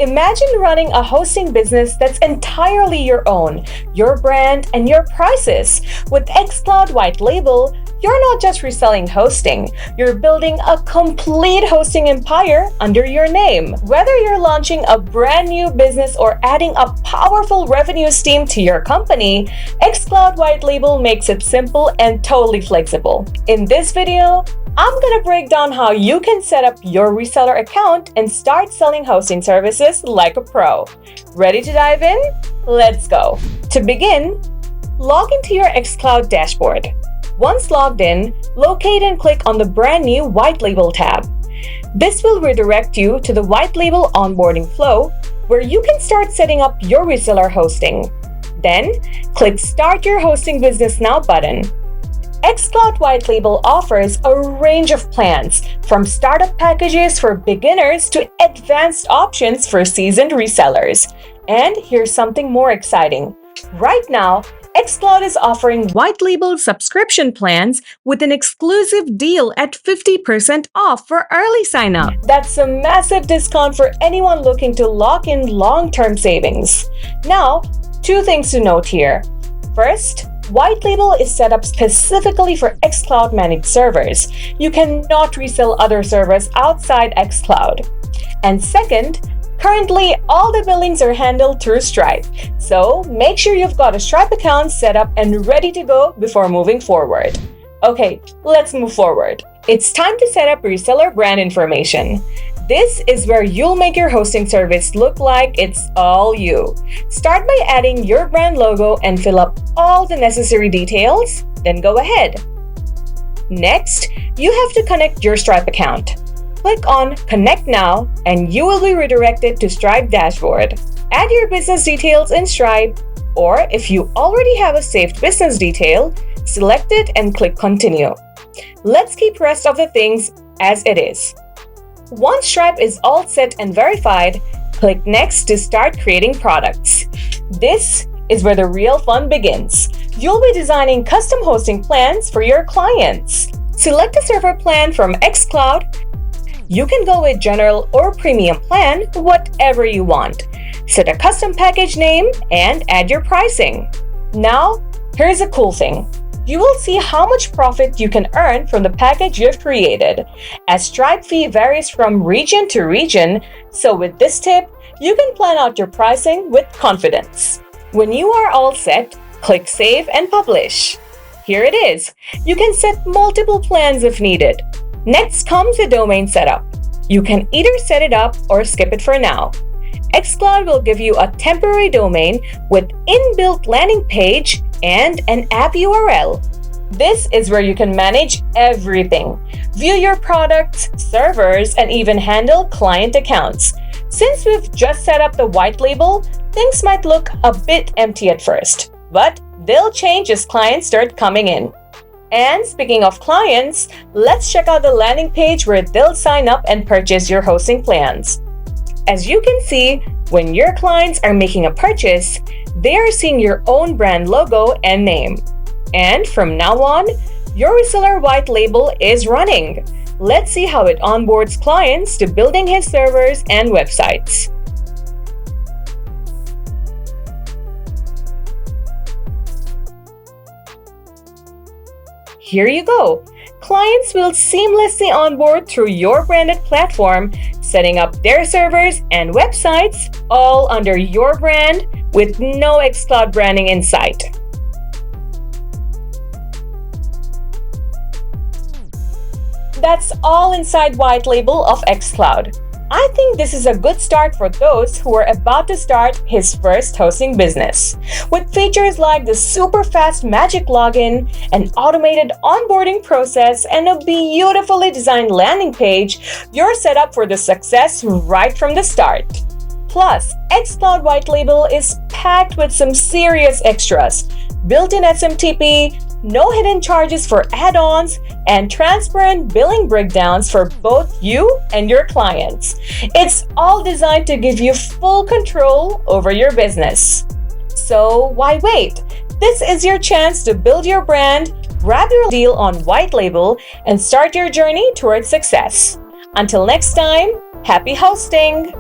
Imagine running a hosting business that's entirely your own, your brand, and your prices. With xCloud White Label, you're not just reselling hosting, you're building a complete hosting empire under your name. Whether you're launching a brand new business or adding a powerful revenue stream to your company, xCloud White Label makes it simple and totally flexible. In this video, I'm gonna break down how you can set up your reseller account and start selling hosting services like a pro. Ready to dive in? Let's go. To begin, log into your xCloud dashboard. Once logged in, locate and click on the brand new White Label tab. This will redirect you to the White Label onboarding flow, where you can start setting up your reseller hosting. Then, click Start Your Hosting Business Now button. xCloud White Label offers a range of plans, from startup packages for beginners to advanced options for seasoned resellers. And here's something more exciting. Right now, xCloud is offering White Label subscription plans with an exclusive deal at 50% off for early sign-up. That's a massive discount for anyone looking to lock in long-term savings. Now, two things to note here. First, White Label is set up specifically for xCloud managed servers. You cannot resell other servers outside xCloud. And second, currently all the billings are handled through Stripe. So make sure you've got a Stripe account set up and ready to go before moving forward. Okay, let's move forward. It's time to set up reseller brand information. This is where you'll make your hosting service look like it's all you. Start by adding your brand logo and fill up all the necessary details, then go ahead. Next, you have to connect your Stripe account. Click on Connect Now and you will be redirected to Stripe dashboard. Add your business details in Stripe, or if you already have a saved business detail, select it and click Continue. Let's keep the rest of the things as it is. Once Stripe is all set and verified, click Next to start creating products. This is where the real fun begins. You'll be designing custom hosting plans for your clients. Select a server plan from xCloud. You can go with general or premium plan, whatever you want. Set a custom package name and add your pricing. Now, here's a cool thing. You will see how much profit you can earn from the package you've created, as Stripe fee varies from region to region, so with this tip, you can plan out your pricing with confidence. When you are all set, click Save and Publish. Here it is. You can set multiple plans if needed. Next comes the domain setup. You can either set it up or skip it for now. xCloud will give you a temporary domain with inbuilt landing page and an app URL. This is where you can manage everything. View your products, servers, and even handle client accounts. Since we've just set up the White Label, things might look a bit empty at first, but they'll change as clients start coming in. And speaking of clients, let's check out the landing page where they'll sign up and purchase your hosting plans. As you can see, when your clients are making a purchase, they are seeing your own brand logo and name. And from now on, your reseller White Label is running. Let's see how it onboards clients to building his servers and websites. Here you go. Clients will seamlessly onboard through your branded platform, setting up their servers and websites all under your brand with no xCloud branding in sight. That's all inside White Label of xCloud. I think this is a good start for those who are about to start his first hosting business. With features like the super fast magic login, an automated onboarding process, and a beautifully designed landing page, you're set up for the success right from the start. Plus, xCloud White Label is packed with some serious extras: built-in SMTP, no hidden charges for add-ons, and transparent billing breakdowns for both you and your clients. It's all designed to give you full control over your business. So why wait? This is your chance to build your brand, grab your deal on White Label, and start your journey towards success. Until next time, happy hosting!